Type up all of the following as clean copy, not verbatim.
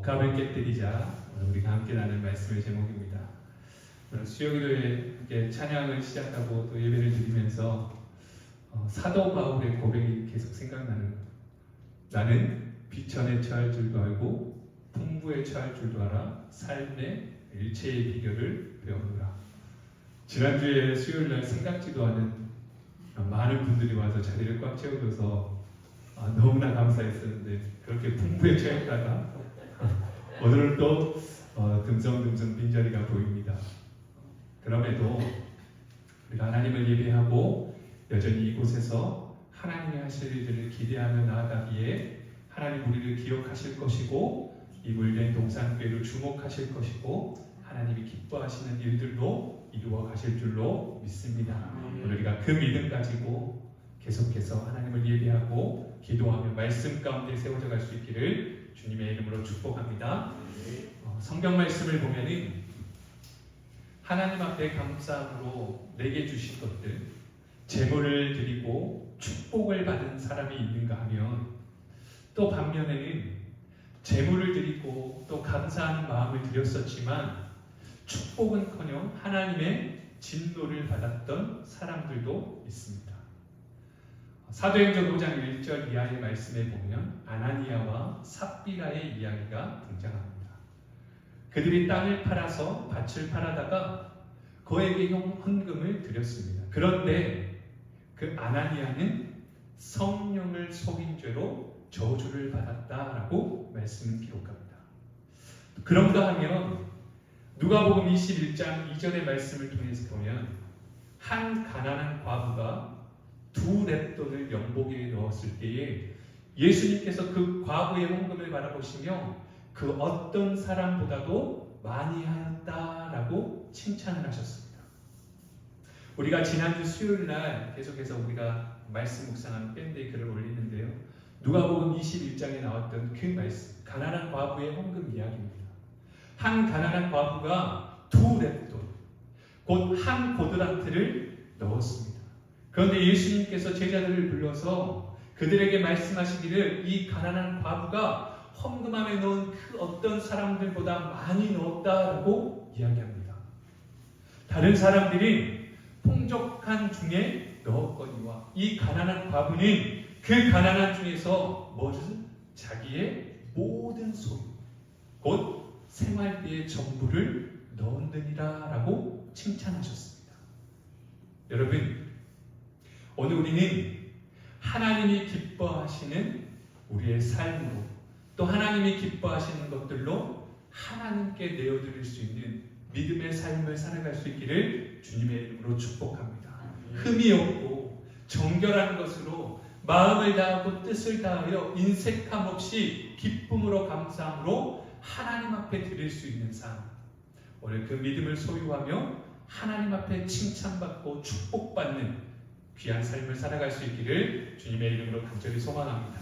옥합을 깨뜨리자 우리가 함께 나눌 말씀의 제목입니다. 수요일에 찬양을 시작하고 또 예배를 드리면서 사도 바울의 고백이 계속 생각나는 거예요. 나는 비천에 처할 줄도 알고 풍부에 처할 줄도 알아 삶의 일체의 비결을 배우노라. 지난주에 수요일날 생각지도 않은 많은 분들이 와서 자리를 꽉 채워줘서 너무나 감사했었는데 그렇게 풍부에 처했다가 오늘은 또 듬성듬성 빈자리가 보입니다. 그럼에도 우리가 하나님을 예배하고 여전히 이곳에서 하나님이 하실 일들을 기대하며 나아가기에 하나님 우리를 기억하실 것이고 이 물된 동산교회를 주목하실 것이고 하나님이 기뻐하시는 일들로 이루어 가실 줄로 믿습니다. 오늘 우리가 그 믿음 가지고 계속해서 하나님을 예배하고 기도하며 말씀 가운데 세워져 갈 수 있기를 주님의 이름으로 축복합니다. 성경 말씀을 보면은 하나님 앞에 감사함으로 내게 주신 것들, 제물을 드리고 축복을 받은 사람이 있는가 하면 또 반면에는 제물을 드리고 또 감사하는 마음을 드렸었지만 축복은커녕 하나님의 진노를 받았던 사람들도 있습니다. 사도행전 5장 1절 이하의 말씀에 보면 아나니아와 삽비라의 이야기가 등장합니다. 그들이 땅을 팔아서 밭을 팔아다가 그에게 헌금을 드렸습니다. 그런데 그 아나니아는 성령을 속인 죄로 저주를 받았다라고 말씀을 기록합니다. 그런가 하면 누가복음 21장 2절의 말씀을 통해서 보면 한 가난한 과부가 2렙돈을 연복에 넣었을 때에 예수님께서 그 과부의 헌금을 바라보시며 그 어떤 사람보다도 많이 하였다라고 칭찬을 하셨습니다. 우리가 지난주 수요일날 계속해서 우리가 말씀 묵상하는 밴드에 글을 올리는데요. 누가복음 21장에 나왔던 그 말씀, 가난한 과부의 헌금 이야기입니다. 한 가난한 과부가 2렙돈, 곧 한 고드란트를 넣었습니다. 그런데 예수님께서 제자들을 불러서 그들에게 말씀하시기를 이 가난한 과부가 헌금함에 넣은 그 어떤 사람들보다 많이 넣었다라고 이야기합니다. 다른 사람들이 풍족한 중에 넣었거니와 이 가난한 과부는 그 가난한 중에서 뭐든 자기의 모든 소유, 곧 생활비의 전부를 넣었느니라 라고 칭찬하셨습니다. 여러분, 오늘 우리는 하나님이 기뻐하시는 우리의 삶으로 또 하나님이 기뻐하시는 것들로 하나님께 내어드릴 수 있는 믿음의 삶을 살아갈 수 있기를 주님의 이름으로 축복합니다. 흠이 없고 정결한 것으로 마음을 다하고 뜻을 다하여 인색함 없이 기쁨으로 감사함으로 하나님 앞에 드릴 수 있는 삶, 오늘 그 믿음을 소유하며 하나님 앞에 칭찬받고 축복받는 귀한 삶을 살아갈 수 있기를 주님의 이름으로 간절히 소망합니다.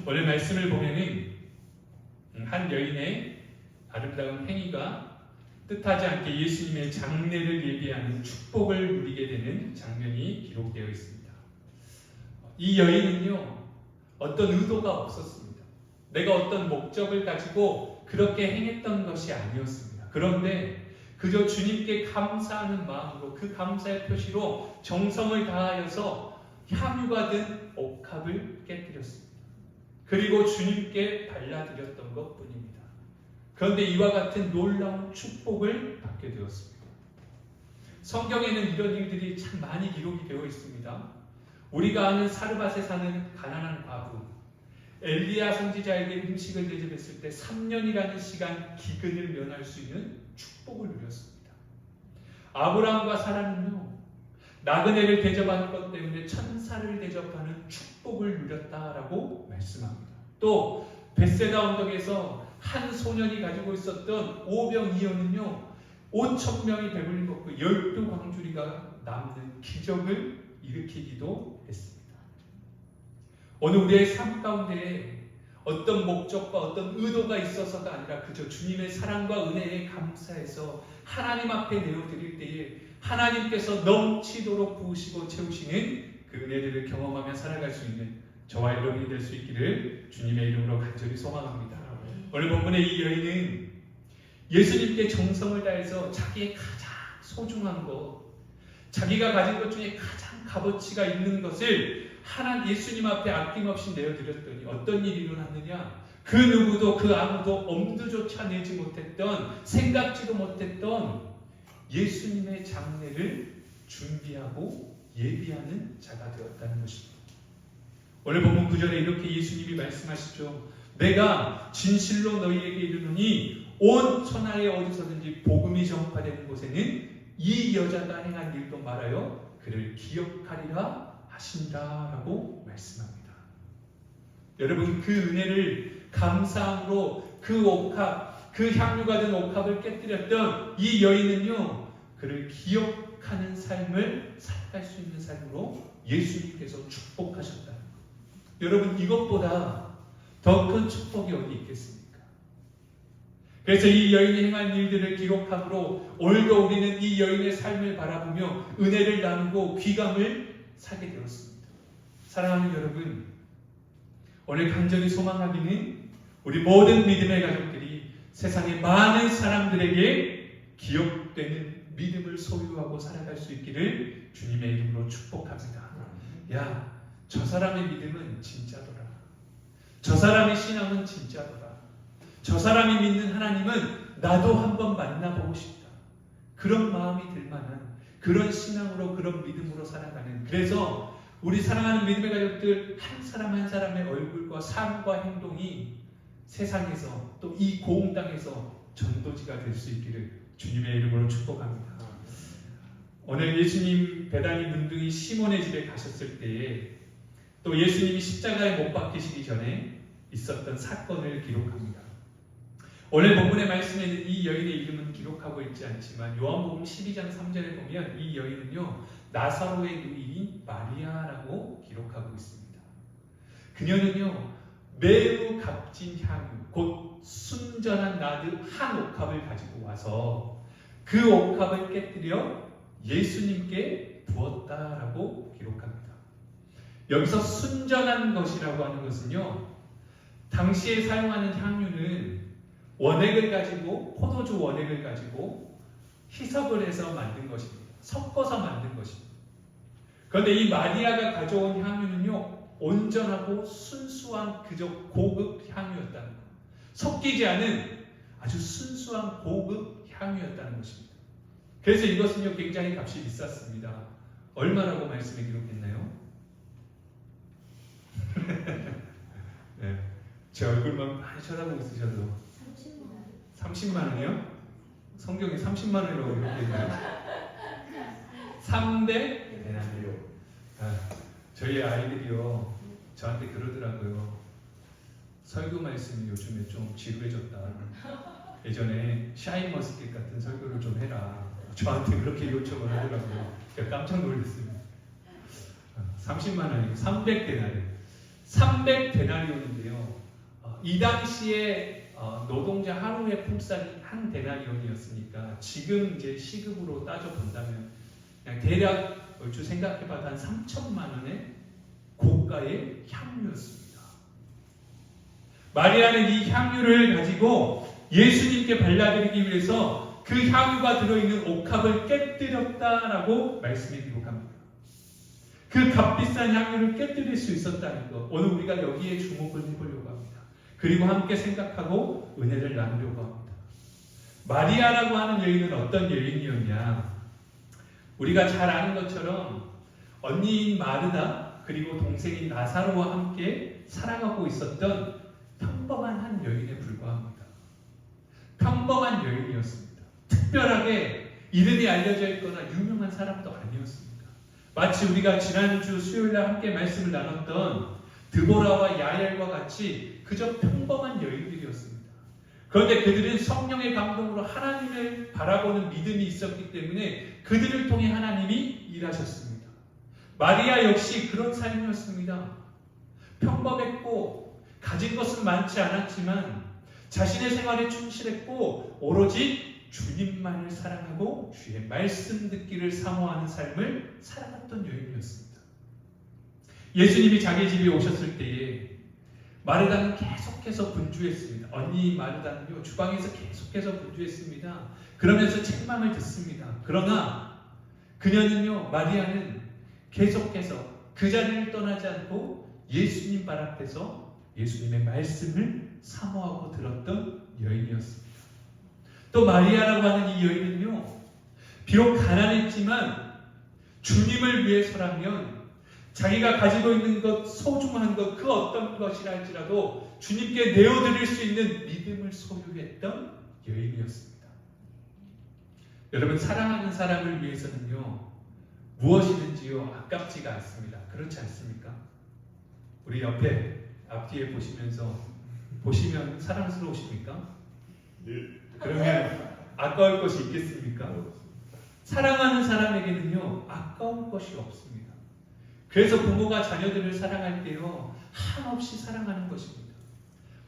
오늘 말씀을 보면은 한 여인의 아름다운 행위가 뜻하지 않게 예수님의 장례를 예비하는 축복을 누리게 되는 장면이 기록되어 있습니다. 이 여인은요, 어떤 의도가 없었습니다. 내가 어떤 목적을 가지고 그렇게 행했던 것이 아니었습니다. 그런데 그저 주님께 감사하는 마음으로 그 감사의 표시로 정성을 다하여서 향유가 든 옥합을 깨뜨렸습니다. 그리고 주님께 발라드렸던 것뿐입니다. 그런데 이와 같은 놀라운 축복을 받게 되었습니다. 성경에는 이런 일들이 참 많이 기록이 되어 있습니다. 우리가 아는 사르밧에 사는 가난한 과부, 엘리야 선지자에게 음식을 대접했을 때 3년이라는 시간 기근을 면할 수 있는 축복을 누렸습니다. 아브라함과 사라는요, 나그네를 대접하는 것 때문에 천사를 대접하는 축복을 누렸다라고 말씀합니다. 또 벳세다 언덕에서 한 소년이 가지고 있었던 오병이어는요, 5,000명이 배불린 것과 12광주리가 남는 기적을 일으키기도 했습니다. 오늘 우리의 삶 가운데 어떤 목적과 어떤 의도가 있어서가 아니라 그저 주님의 사랑과 은혜에 감사해서 하나님 앞에 내어드릴 때에 하나님께서 넘치도록 부으시고 채우시는 그 은혜들을 경험하며 살아갈 수 있는 저와 여러분이 될 수 있기를 주님의 이름으로 간절히 소망합니다. 오늘 본문의 이 여인은 예수님께 정성을 다해서 자기의 가장 소중한 것, 자기가 가진 것 중에 가장 값어치가 있는 것을 예수님 앞에 아낌없이 내어드렸더니 어떤 일이 일어났느냐? 그 누구도 그 아무도 엄두조차 내지 못했던, 생각지도 못했던 예수님의 장례를 준비하고 예비하는 자가 되었다는 것입니다. 오늘 본문 9절에 이렇게 예수님이 말씀하시죠. 내가 진실로 너희에게 이르노니 온 천하에 어디서든지 복음이 전파되는 곳에는 이 여자가 행한 일도 말하여 그를 기억하리라 하신다라고 말씀합니다. 여러분, 그 은혜를 감사함으로 그 옥합, 그 향유가 된 옥합을 깨뜨렸던 이 여인은요, 그를 기억하는 삶을 살아갈 수 있는 삶으로 예수님께서 축복하셨다는 것. 여러분, 이것보다 더 큰 축복이 어디 있겠습니까? 그래서 이 여인이 행한 일들을 기록함으로 오늘도 우리는 이 여인의 삶을 바라보며 은혜를 나누고 귀감을 사게 되었습니다. 사랑하는 여러분, 오늘 간절히 소망하기는 우리 모든 믿음의 가족들이 세상의 많은 사람들에게 기억되는 믿음을 소유하고 살아갈 수 있기를 주님의 이름으로 축복합니다. 야, 저 사람의 믿음은 진짜더라. 저 사람의 신앙은 진짜더라. 저 사람이 믿는 하나님은 나도 한번 만나보고 싶다. 그런 마음이 들 만한 그런 신앙으로, 그런 믿음으로 살아가는, 그래서 우리 사랑하는 믿음의 가족들 한 사람 한 사람의 얼굴과 삶과 행동이 세상에서 또 이 고운 땅에서 전도지가 될 수 있기를 주님의 이름으로 축복합니다. 오늘 예수님 배단위 문둥이 시몬의 집에 가셨을 때에 또 예수님이 십자가에 못 박히시기 전에 있었던 사건을 기록합니다. 오늘 본문의 말씀에는 이 여인의 이름은 기록하고 있지 않지만 요한복음 12장 3절에 보면 이 여인은요, 나사로의 누이인 마리아라고 기록하고 있습니다. 그녀는요, 매우 값진 향유, 곧 순전한 나드 한 옥합을 가지고 와서 그 옥합을 깨뜨려 예수님께 부었다라고 기록합니다. 여기서 순전한 것이라고 하는 것은요, 당시에 사용하는 향유는 원액을 가지고, 포도주 원액을 가지고 희석을 해서 만든 것입니다. 섞어서 만든 것입니다. 그런데 이 마리아가 가져온 향유는요, 온전하고 순수한 그저 고급 향유였다는 것. 섞이지 않은 아주 순수한 고급 향유였다는 것입니다. 그래서 이것은요, 굉장히 값이 비쌌습니다. 얼마라고 말씀에 기록했나요? 네, 제 얼굴만 많이 쳐다보고 있으셔서 30만 원이요? 성경에 30만 원이라고 이렇게 있나요? 3대 데나리오. 저희 아이들이요, 저한테 그러더라고요. 설교 말씀이 요즘에 좀 지루해졌다. 예전에 샤인머스켓 같은 설교를 좀 해라. 저한테 그렇게 요청을 하더라고요. 제가 깜짝 놀랐어요. 30만 원이요. 300데나리오. 300데나리온인데요. 이 당시에 노동자 하루의 품삯이 한 데나리온이었으니까 지금 이제 시급으로 따져 본다면 그냥 대략 얼추 생각해봐도 한 3천만 원의 고가의 향유였습니다. 마리아는 이 향유를 가지고 예수님께 발라드리기 위해서 그 향유가 들어있는 옥합을 깨뜨렸다라고 말씀이 기록합니다. 그 값비싼 향유를 깨뜨릴 수 있었다는 것, 오늘 우리가 여기에 주목을 해보려고 합니다. 그리고 함께 생각하고 은혜를 나누려고 합니다. 마리아라고 하는 여인은 어떤 여인이었냐? 우리가 잘 아는 것처럼 언니인 마르다 그리고 동생인 나사로와 함께 살아가고 있었던 평범한 한 여인에 불과합니다. 평범한 여인이었습니다. 특별하게 이름이 알려져 있거나 유명한 사람도 아니었습니다. 마치 우리가 지난주 수요일날 함께 말씀을 나눴던 드보라와 야엘과 같이 그저 평범한 여인들이었습니다. 그런데 그들은 성령의 감동으로 하나님을 바라보는 믿음이 있었기 때문에 그들을 통해 하나님이 일하셨습니다. 마리아 역시 그런 삶이었습니다. 평범했고 가진 것은 많지 않았지만 자신의 생활에 충실했고 오로지 주님만을 사랑하고 주의 말씀 듣기를 사모하는 삶을 살아갔던 여인이었습니다. 예수님이 자기 집에 오셨을 때에 마르다는 계속해서 분주했습니다. 언니 마르다는요, 주방에서 계속해서 분주했습니다. 그러면서 책망을 듣습니다. 그러나 그녀는요, 마리아는 계속해서 그 자리를 떠나지 않고 예수님 발 앞에서 예수님의 말씀을 사모하고 들었던 여인이었습니다. 또 마리아라고 하는 이 여인은요, 비록 가난했지만 주님을 위해서라면 자기가 가지고 있는 것, 소중한 것, 그 어떤 것이라 할지라도 주님께 내어드릴 수 있는 믿음을 소유했던 여인이었습니다. 여러분, 사랑하는 사람을 위해서는요, 무엇이든지요 아깝지가 않습니다. 그렇지 않습니까? 우리 옆에 앞뒤에 보시면 사랑스러우십니까? 네. 그러면 아까울 것이 있겠습니까? 사랑하는 사람에게는요 아까울 것이 없습니다. 그래서 부모가 자녀들을 사랑할 때요 한없이 사랑하는 것입니다.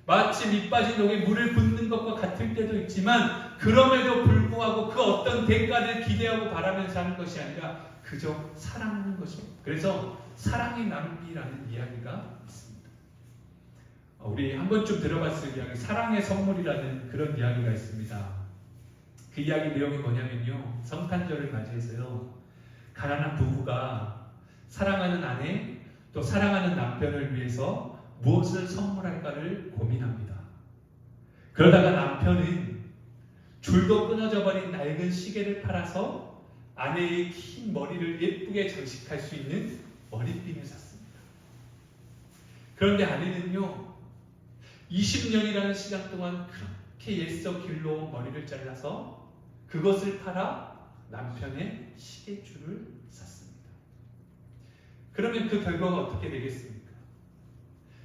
마치 밑 빠진 독에 물을 붓는 것과 같을 때도 있지만 그럼에도 불구하고 그 어떤 대가를 기대하고 바라면서 하는 것이 아니라 그저 사랑하는 것입니다. 그래서 사랑의 나눔이라는 이야기가 있습니다. 우리 한 번쯤 들어봤을 이야기, 사랑의 선물이라는 그런 이야기가 있습니다. 그 이야기 내용이 뭐냐면요, 성탄절을 맞이해서요 가난한 부부가 사랑하는 아내 또 사랑하는 남편을 위해서 무엇을 선물할까를 고민합니다. 그러다가 남편은 줄도 끊어져 버린 낡은 시계를 팔아서 아내의 긴 머리를 예쁘게 장식할 수 있는 머리핀을 샀습니다. 그런데 아내는요 20년이라는 시간 동안 그렇게 옛서 길로 머리를 잘라서 그것을 팔아 남편의 시계줄을 샀습니다. 그러면 그 결과가 어떻게 되겠습니까?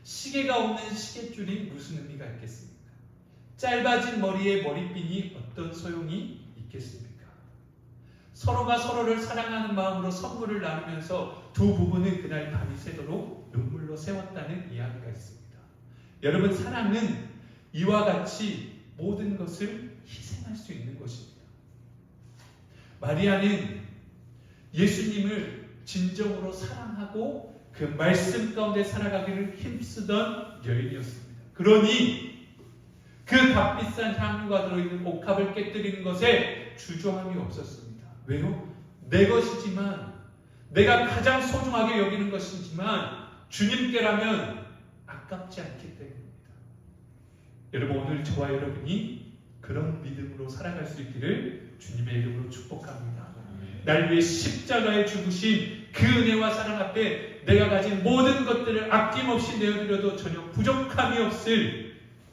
시계가 없는 시계줄이 무슨 의미가 있겠습니까? 짧아진 머리에 머리핀이 어떤 소용이 있겠습니까? 서로가 서로를 사랑하는 마음으로 선물을 나누면서 두 부부는 그날 밤이 새도록 눈물로 세웠다는 이야기가 있습니다. 여러분, 사랑은 이와 같이 모든 것을 희생할 수 있는 것입니다. 마리아는 예수님을 진정으로 사랑하고 그 말씀 가운데 살아가기를 힘쓰던 여인이었습니다. 그러니 그 값비싼 향유가 들어있는 옥합을 깨뜨리는 것에 주저함이 없었습니다. 왜요? 내 것이지만, 내가 가장 소중하게 여기는 것이지만 주님께라면 아깝지 않기 때문입니다. 여러분, 오늘 저와 여러분이 그런 믿음으로 살아갈 수 있기를 주님의 이름으로 축복합니다. 날 위해 십자가에 죽으신 그 은혜와 사랑 앞에 내가 가진 모든 것들을 아낌없이 내어드려도 전혀 부족함이 없을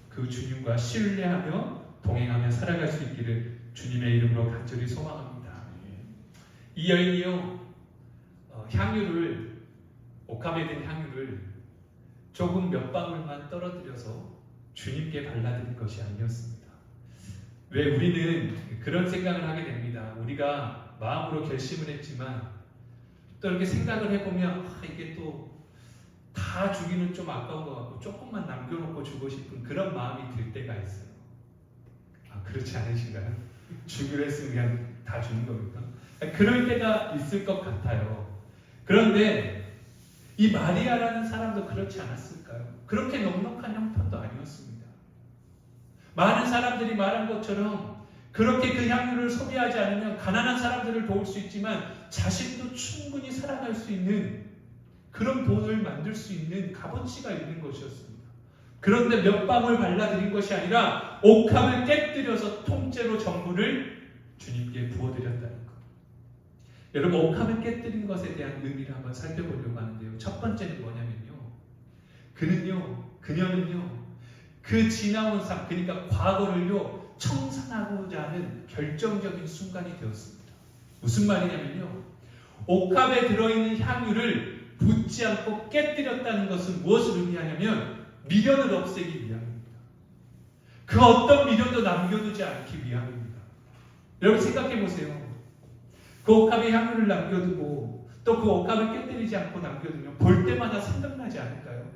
그 주님과 신뢰하며 동행하며 살아갈 수 있기를 주님의 이름으로 간절히 소망합니다. 이 여인이요 옥합에 든 향유를 조금 몇 방울만 떨어뜨려서 주님께 발라드린 것이 아니었습니다. 왜 우리는 그런 생각을 하게 됩니다. 우리가 마음으로 결심을 했지만 또 이렇게 생각을 해보면 이게 또 다 주기는 좀 아까운 것 같고 조금만 남겨놓고 주고 싶은 그런 마음이 들 때가 있어요. 그렇지 않으신가요? 주기로 했으면 그냥 다 주는 겁니까? 그럴 때가 있을 것 같아요. 그런데 이 마리아라는 사람도 그렇지 않았을까요? 그렇게 넉넉한 형편도 아니었습니다. 많은 사람들이 말한 것처럼 그렇게 그 향유를 소비하지 않으면 가난한 사람들을 도울 수 있지만 자신도 충분히 살아갈 수 있는 그런 돈을 만들 수 있는 값어치가 있는 것이었습니다. 그런데 몇 방울 발라드린 것이 아니라 옥합을 깨뜨려서 통째로 전부를 주님께 부어드렸다는 것. 여러분, 옥합을 깨뜨린 것에 대한 의미를 한번 살펴보려고 하는데요. 첫 번째는 뭐냐면요, 그녀는요 그 지나온 삶, 그러니까 과거를요 청산하고자 하는 결정적인 순간이 되었습니다. 무슨 말이냐면요, 옥합에 들어있는 향유를 붓지 않고 깨뜨렸다는 것은 무엇을 의미하냐면 미련을 없애기 위함입니다. 그 어떤 미련도 남겨두지 않기 위함입니다. 여러분, 생각해 보세요. 그 옥합에 향유를 남겨두고 또 그 옥합을 깨뜨리지 않고 남겨두면 볼 때마다 생각나지 않을까요?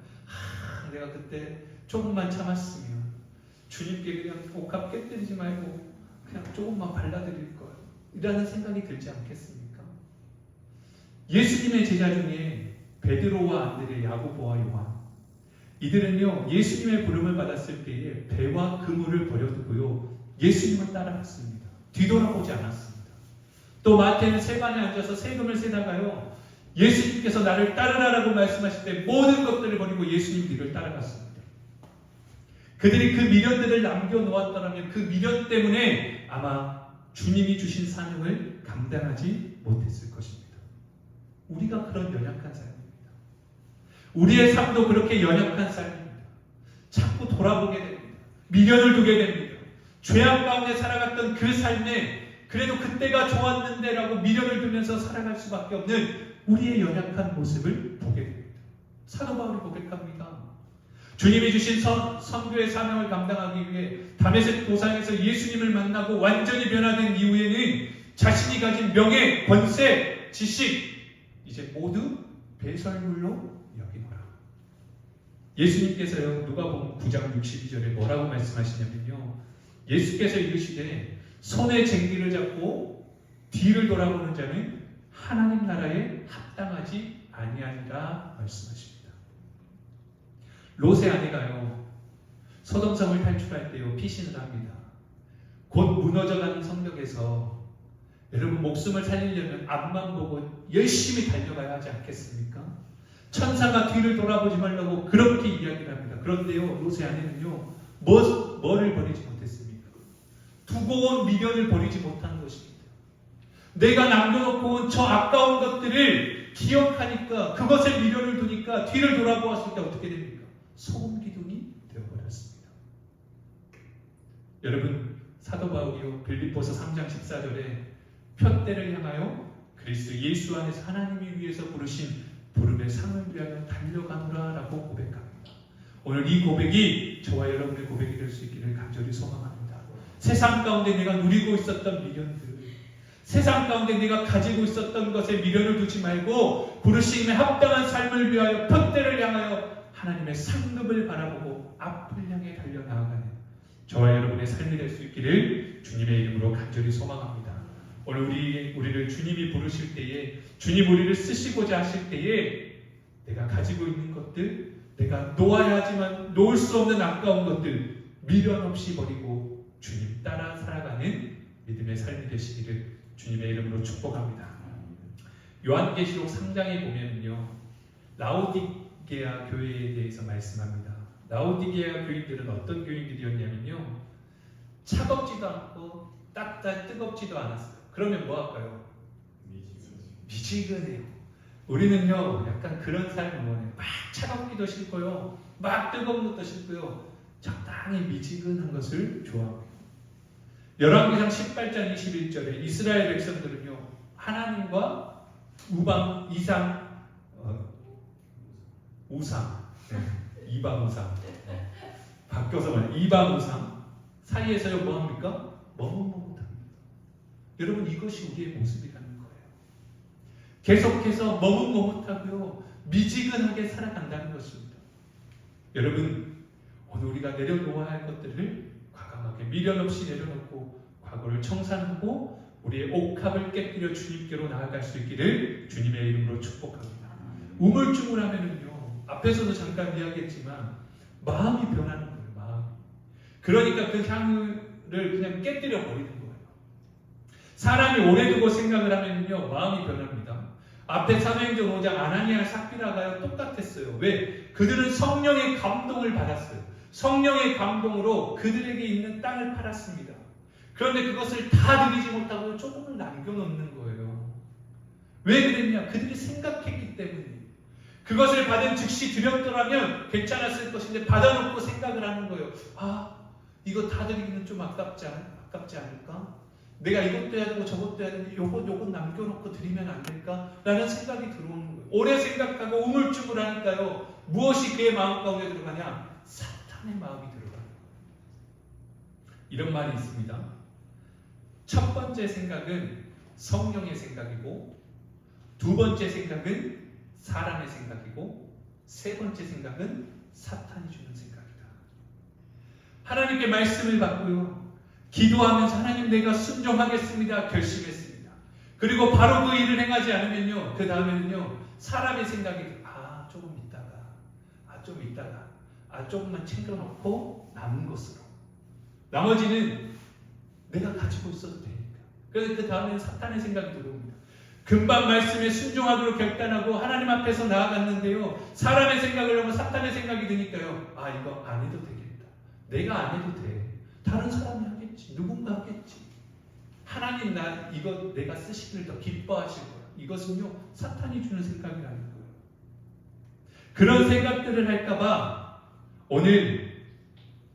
내가 그때 조금만 참았으면 주님께 그냥 옥합 깨뜨리지 말고 그냥 조금만 발라드릴 걸, 이라는 생각이 들지 않겠습니까? 예수님의 제자 중에 베드로와 안드레, 야고보와 요한, 이들은요 예수님의 부름을 받았을 때에 배와 그물을 버려두고요 예수님을 따라갔습니다. 뒤돌아보지 않았습니다. 또 마태는 세관에 앉아서 세금을 세다가요 예수님께서 나를 따르라라고 말씀하실 때 모든 것들을 버리고 예수님 뒤를 따라갔습니다. 그들이 그 미련들을 남겨놓았더라면 그 미련 때문에 아마 주님이 주신 사명을 감당하지 못했을 것입니다. 우리가 그런 연약한 삶입니다. 우리의 삶도 그렇게 연약한 삶입니다. 자꾸 돌아보게 됩니다. 미련을 두게 됩니다. 죄악 가운데 살아갔던 그 삶에 그래도 그때가 좋았는데 라고 미련을 두면서 살아갈 수밖에 없는 우리의 연약한 모습을 보게 됩니다. 사도 바울이 고백합니다. 주님이 주신 선교의 사명을 감당하기 위해 다메섹 도상에서 예수님을 만나고 완전히 변화된 이후에는 자신이 가진 명예, 권세, 지식 이제 모두 배설물로 여기노라. 예수님께서요 누가복음 9장 62절에 뭐라고 말씀하시냐면요 예수께서 이르시되 손에 쟁기를 잡고 뒤를 돌아보는 자는 하나님 나라에 합당하지 아니하리라 말씀하십니다. 롯의 아내가요 소돔성을 탈출할 때요 피신을 합니다. 곧 무너져가는 성벽에서 여러분 목숨을 살리려면 앞만 보고 열심히 달려가야 하지 않겠습니까? 천사가 뒤를 돌아보지 말라고 그렇게 이야기를 합니다. 그런데요 롯의 아내는요 뭐를 버리지 못했습니까? 두고 온 미련을 버리지 못하는 것입니다. 내가 남겨놓고 온 저 아까운 것들을 기억하니까 그것에 미련을 두니까 뒤를 돌아보았을 때 어떻게 됩니까? 소금 기둥이 되어버렸습니다. 여러분 사도 바울이요 빌립보서 3장 14절에 표대를 향하여 그리스도 예수 안에서 하나님이 위해서 부르신 부름의 상을 위하여 달려가노라 라고 고백합니다. 오늘 이 고백이 저와 여러분의 고백이 될 수 있기를 간절히 소망합니다. 세상 가운데 내가 누리고 있었던 미련들, 세상 가운데 내가 가지고 있었던 것에 미련을 두지 말고 부르심에 합당한 삶을 위하여 표대를 향하여 하나님의 상급을 바라보고 앞을 향해 달려나아가는 저와 여러분의 삶이 될 수 있기를 주님의 이름으로 간절히 소망합니다. 오늘 우리를 주님이 부르실 때에 주님 우리를 쓰시고자 하실 때에 내가 가지고 있는 것들, 내가 놓아야 하지만 놓을 수 없는 아까운 것들 미련 없이 버리고 주님 따라 살아가는 믿음의 삶이 되시기를 주님의 이름으로 축복합니다. 요한계시록 3장에 보면요 라오디게아 교회에 대해서 말씀합니다. 라오디게아 교인들은 어떤 교인들이었냐면요 차갑지도 않고 딱딱 뜨겁지도 않았어요. 그러면 뭐 할까요? 미지근해요. 우리는요 약간 그런 삶을 원해요. 막 차갑기도 싫고요 막 뜨거운 것도 싫고요 적당히 미지근한 것을 좋아합니다. 열왕기상 18장 21절에 이스라엘 백성들은요 하나님과 우상 이방 우상 바뀌어서 말해요. 이방 우상 사이에서요 뭐합니까? 머뭇머뭇합니다. 여러분 이것이 우리의 모습이라는 거예요. 계속해서 머뭇머뭇하고요 미지근하게 살아간다는 것입니다. 여러분 오늘 우리가 내려놓아야 할 것들을 과감하게 미련 없이 내려놓고 과거를 청산하고 우리의 옥합을 깨뜨려 주님께로 나아갈 수 있기를 주님의 이름으로 축복합니다. 우물쭈물하면은요 앞에서도 잠깐 이야기했지만 마음이 변하는 거예요. 마음이. 그러니까 그 향을 그냥 깨뜨려 버리는 거예요. 사람이 오래 두고 생각을 하면요 마음이 변합니다. 앞에 사도행전 5장 아나니아 삽비라가요 똑같았어요. 왜? 그들은 성령의 감동을 받았어요. 성령의 감동으로 그들에게 있는 땅을 팔았습니다. 그런데 그것을 다 드리지 못하고 조금을 남겨놓는 거예요. 왜 그랬냐? 그들이 생각했기 때문에. 그것을 받은 즉시 드렸더라면 괜찮았을 것인데 받아놓고 생각을 하는 거예요. 아, 이거 다 드리기는 좀 아깝지 않을까? 내가 이것도 해야 되고 저것도 해야 되는데 요것 남겨놓고 드리면 안 될까? 라는 생각이 들어오는 거예요. 오래 생각하고 우물쭈물하니까요. 무엇이 그의 마음 가운데 들어가냐? 사탄의 마음이 들어가요. 이런 말이 있습니다. 첫 번째 생각은 성령의 생각이고 두 번째 생각은 사람의 생각이고 세 번째 생각은 사탄이 주는 생각이다. 하나님께 말씀을 받고요. 기도하면서 하나님 내가 순종하겠습니다. 결심했습니다. 그리고 바로 그 일을 행하지 않으면요. 그 다음에는요. 사람의 생각이 좀 있다가 조금만 챙겨놓고 남은 것으로, 나머지는 내가 가지고 있어도 되니까. 그래서 그 다음에는 사탄의 생각이 들어옵니다. 금방 말씀에 순종하기로 결단하고 하나님 앞에서 나아갔는데요, 사람의 생각을 하고 사탄의 생각이 드니까요, 이거 안 해도 되겠다, 내가 안 해도 돼, 다른 사람이 하겠지, 누군가 하겠지, 하나님 이거 내가 쓰시기를 더 기뻐하실 거야. 이것은요, 사탄이 주는 생각이라는 거예요. 그런 생각들을 할까봐 오늘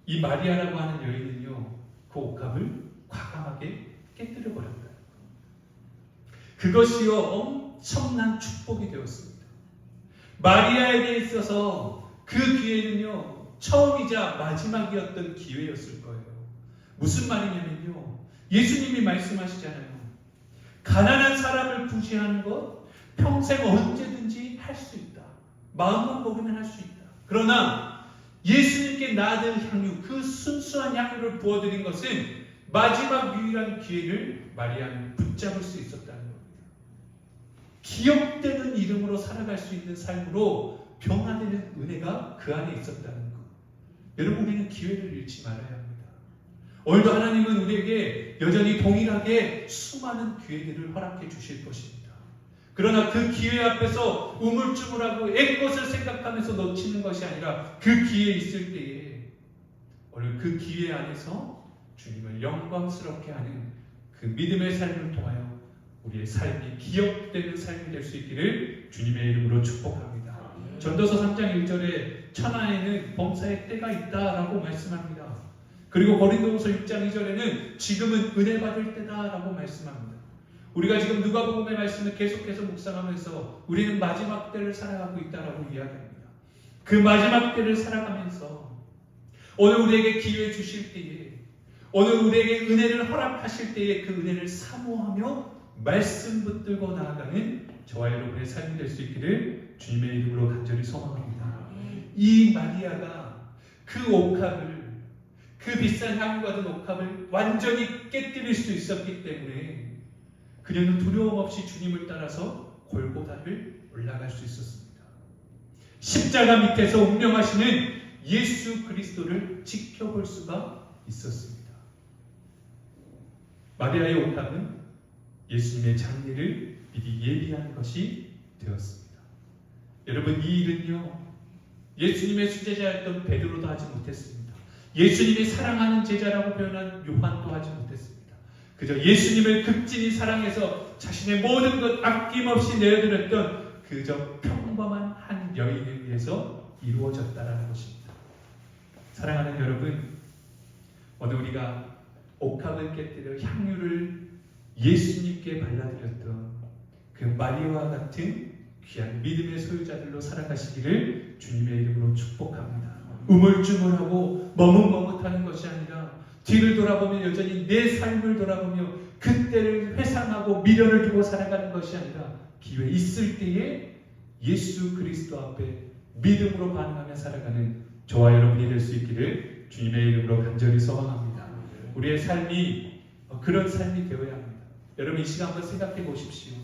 이 마리아라고 하는 여인은요, 그 옥합을 과감하게 깨뜨려 버렸다. 그것이요, 엄청난 축복이 되었습니다. 마리아에게 있어서 그 기회는요, 처음이자 마지막이었던 기회였을 거예요. 무슨 말이냐면요, 예수님이 말씀하시잖아요. 가난한 사람을 구제하는 것 평생 언제든지 할 수 있다. 마음만 먹으면 할 수 있다. 그러나 예수님께 나아든 향유, 그 순수한 향유를 부어드린 것은 마지막 유일한 기회를 마리아는 붙잡을 수 있었다는 겁니다. 기억되는 이름으로 살아갈 수 있는 삶으로 변화되는 은혜가 그 안에 있었다는 것. 여러분, 우리는 기회를 잃지 말아야 합니다. 오늘도 하나님은 우리에게 여전히 동일하게 수많은 기회들을 허락해 주실 것입니다. 그러나 그 기회 앞에서 우물쭈물하고 애것을 생각하면서 놓치는 것이 아니라 그 기회에 있을 때에 오늘 그 기회 안에서 주님을 영광스럽게 하는 그 믿음의 삶을 통하여 우리의 삶이 기억되는 삶이 될 수 있기를 주님의 이름으로 축복합니다. 전도서 3장 1절에 천하에는 범사의 때가 있다라고 말씀합니다. 그리고 고린도후서 6장 2절에는 지금은 은혜 받을 때다라고 말씀합니다. 우리가 지금 누가복음의 말씀을 계속해서 묵상하면서 우리는 마지막 때를 살아가고 있다라고 이야기합니다. 그 마지막 때를 살아가면서 오늘 우리에게 기회 주실 때에, 오늘 우리에게 은혜를 허락하실 때에 그 은혜를 사모하며 말씀 붙들고 나아가는 저와 여러분의 삶이 될 수 있기를 주님의 이름으로 간절히 소망합니다. 이 마리아가 그 옥합을, 그 비싼 향유 받은 옥합을 완전히 깨뜨릴 수 있었기 때문에 그녀는 두려움 없이 주님을 따라서 골고다를 올라갈 수 있었습니다. 십자가 밑에서 운명하시는 예수 그리스도를 지켜볼 수가 있었습니다. 마리아의 옥합은 예수님의 장례를 미리 예비한 것이 되었습니다. 여러분, 이 일은요, 예수님의 수제자였던 베드로도 하지 못했습니다. 예수님이 사랑하는 제자라고 표현한 요한도 하지 못했습니다. 그저 예수님을 극진히 사랑해서 자신의 모든 것 아낌없이 내어드렸던 그저 평범한 한 여인에 의해서 이루어졌다는 것입니다. 사랑하는 여러분, 오늘 우리가 옥합을 깨뜨려 향유를 예수님께 발라드렸던 그 마리아와 같은 귀한 믿음의 소유자들로 살아가시기를 주님의 이름으로 축복합니다. 우물쭈물하고 머뭇머뭇하는 것이 아니라 뒤를 돌아보며 여전히 내 삶을 돌아보며 그때를 회상하고 미련을 두고 살아가는 것이 아니라 기회 있을 때에 예수 그리스도 앞에 믿음으로 반응하며 살아가는 저와 여러분이 될 수 있기를 주님의 이름으로 간절히 소망합니다. 우리의 삶이 그런 삶이 되어야 합니다. 여러분, 이 시간 한번 생각해 보십시오.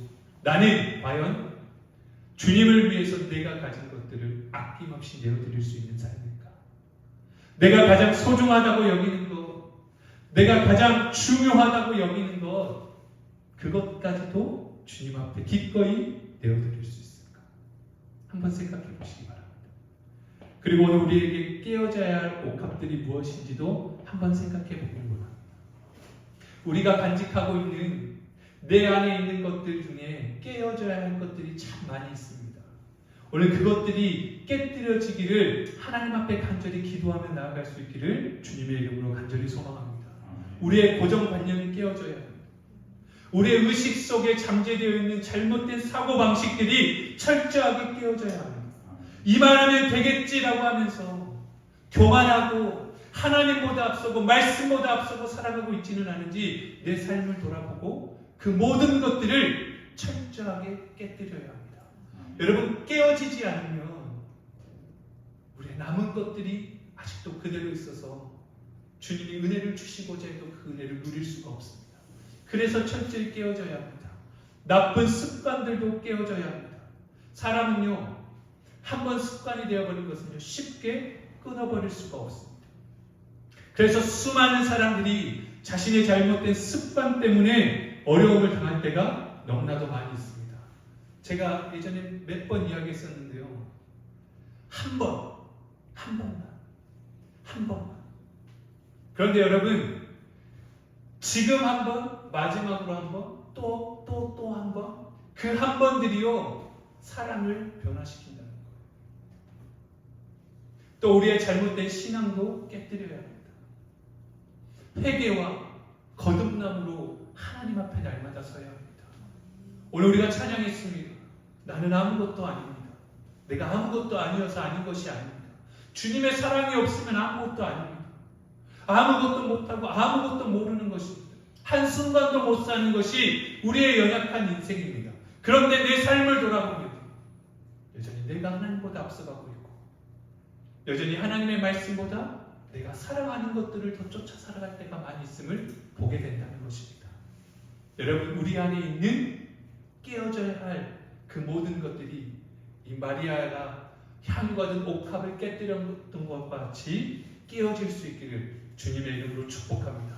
나는 과연 주님을 위해서 내가 가진 것들을 아낌없이 내어드릴 수 있는 삶일까? 내가 가장 소중하다고 여기는 것, 내가 가장 중요하다고 여기는 것, 그것까지도 주님 앞에 기꺼이 내어드릴 수 있을까? 한번 생각해 보시기 바랍니다. 그리고 오늘 우리에게 깨어져야 할 옥합들이 무엇인지도 한번 생각해 보길 원합니다. 우리가 간직하고 있는 내 안에 있는 것들 중에 깨어져야 할 것들이 참 많이 있습니다. 오늘 그것들이 깨뜨려지기를 하나님 앞에 간절히 기도하며 나아갈 수 있기를 주님의 이름으로 간절히 소망합니다. 우리의 고정관념이 깨어져야 합니다. 우리의 의식 속에 잠재되어 있는 잘못된 사고방식들이 철저하게 깨어져야 합니다. 이만하면 되겠지라고 하면서 교만하고 하나님보다 앞서고 말씀보다 앞서고 살아가고 있지는 않은지 내 삶을 돌아보고 그 모든 것들을 철저하게 깨뜨려야 합니다. 여러분, 깨어지지 않으면 우리의 남은 것들이 아직도 그대로 있어서 주님이 은혜를 주시고자 해도 그 은혜를 누릴 수가 없습니다. 그래서 철저히 깨어져야 합니다. 나쁜 습관들도 깨어져야 합니다. 사람은요, 한번 습관이 되어버린 것은요, 쉽게 끊어버릴 수가 없습니다. 그래서 수많은 사람들이 자신의 잘못된 습관 때문에 어려움을 당할 때가 너무나도 많이 있습니다. 제가 예전에 몇 번 이야기했었는데요. 한 번만. 그런데 여러분, 지금 한 번, 마지막으로 한 번, 또 한 번, 그 한 번들이요, 사람을 변화시킨다는 거예요. 또 우리의 잘못된 신앙도 깨뜨려야 합니다. 회개와 거듭남으로 하나님 앞에 날마다 서야 합니다. 오늘 우리가 찬양했습니다. 나는 아무것도 아닙니다. 내가 아무것도 아니어서 아닌 것이 아닙니다. 주님의 사랑이 없으면 아무것도 아닙니다. 아무것도 못하고 아무것도 모르는 것입니다. 한순간도 못 사는 것이 우리의 연약한 인생입니다. 그런데 내 삶을 돌아보면 여전히 내가 하나님보다 앞서가고 있고, 여전히 하나님의 말씀보다 내가 사랑하는 것들을 더 쫓아 살아갈 때가 많이 있음을 보게 된다는 것입니다. 여러분, 우리 안에 있는 깨어져야 할 그 모든 것들이 이 마리아가 향유가 든 옥합을 깨뜨렸던 것과 같이 깨어질 수 있기를 주님의 이름으로 축복합니다.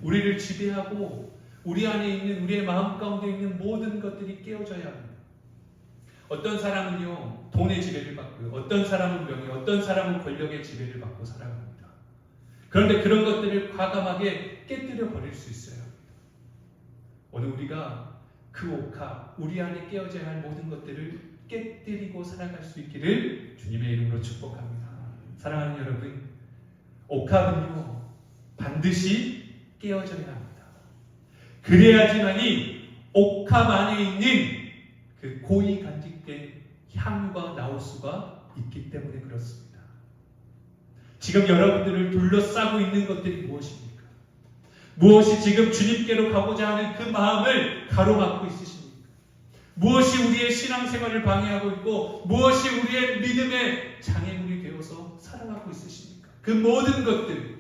우리를 지배하고 우리 안에 있는, 우리의 마음 가운데 있는 모든 것들이 깨어져야 합니다. 어떤 사람은요, 돈의 지배를 받고요, 어떤 사람은 명예, 어떤 사람은 권력의 지배를 받고 살아갑니다. 그런데 그런 것들을 과감하게 깨뜨려 버릴 수 있어야 합니다. 오늘 우리가 그 옥합, 우리 안에 깨어져야 할 모든 것들을 깨뜨리고 살아갈 수 있기를 주님의 이름으로 축복합니다. 사랑하는 여러분, 옥합은요, 반드시 깨어져야 합니다. 그래야지만이 옥합 안에 있는 그 고이 간직된 향유가 나올 수가 있기 때문에 그렇습니다. 지금 여러분들을 둘러싸고 있는 것들이 무엇입니까? 무엇이 지금 주님께로 가고자 하는 그 마음을 가로막고 있으십니까? 무엇이 우리의 신앙생활을 방해하고 있고 무엇이 우리의 믿음의 장애물이 되어서 살아가고 있으십니까? 그 모든 것들,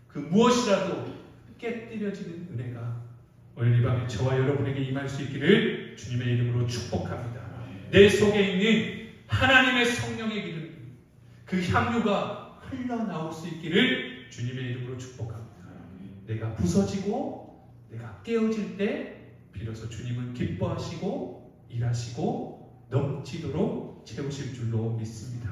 그 무엇이라도 깨뜨려지는 은혜가 오늘 이 밤에 저와 여러분에게 임할 수 있기를 주님의 이름으로 축복합니다. 내 속에 있는 하나님의 성령의 기름, 그 향유가 흘러나올 수 있기를 주님의 이름으로 축복합니다. 내가 부서지고 내가 깨어질 때 비로소 주님은 기뻐하시고 일하시고 넘치도록 채우실 줄로 믿습니다.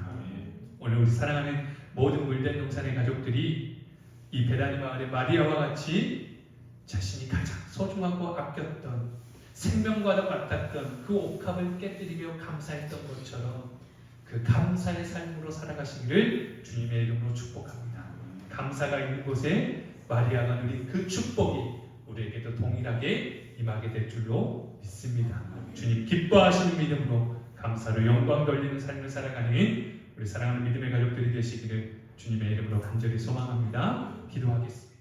오늘 우리 사랑하는 모든 물된 동산의 가족들이 이 베다니 마을의 마리아와 같이 자신이 가장 소중하고 아꼈던, 생명과도 같았던 그 옥합을 깨뜨리며 감사했던 것처럼 그 감사의 삶으로 살아가시기를 주님의 이름으로 축복합니다. 감사가 있는 곳에 마리아가 누린 그 축복이 우리에게도 동일하게 임하게 될 줄로 믿습니다. 주님 기뻐하시는 믿음으로 감사로 영광 돌리는 삶을 살아가는 우리 사랑하는 믿음의 가족들이 되시기를 주님의 이름으로 간절히 소망합니다. 기도하겠습니다.